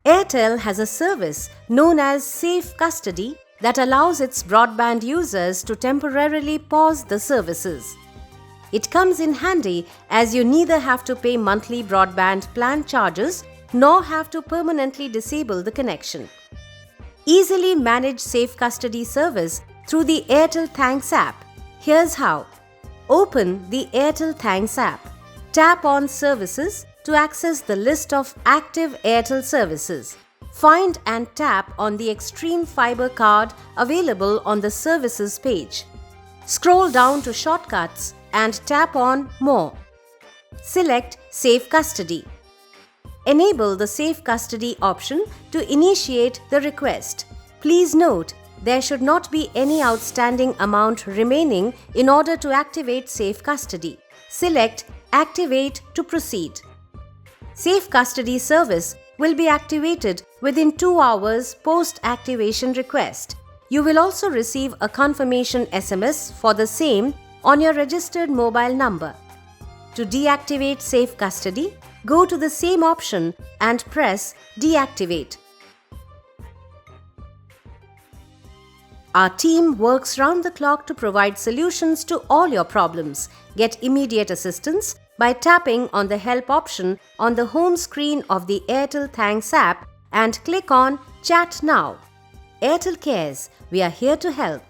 Airtel has a service known as Safe Custody that allows its broadband users to temporarily pause the services. It comes in handy as you neither have to pay monthly broadband plan charges nor have to permanently disable the connection. Easily manage Safe Custody service through the Airtel Thanks app. Here's how. Open the Airtel Thanks app. Tap on Services to access the list of active Airtel services. Find and tap on the Xstream fiber card available on the Services page. Scroll down to Shortcuts and tap on More. Select Safe Custody. Enable the Safe Custody option to initiate the request. Please note, there should not be any outstanding amount remaining in order to activate Safe Custody. Select Activate to proceed. Safe Custody service will be activated within 2 hours post-activation request. You will also receive a confirmation SMS for the same on your registered mobile number. To deactivate Safe Custody, go to the same option and press Deactivate. Our team works round the clock to provide solutions to all your problems. Get immediate assistance by tapping on the Help option on the home screen of the Airtel Thanks app and click on Chat Now. Airtel cares. We are here to help.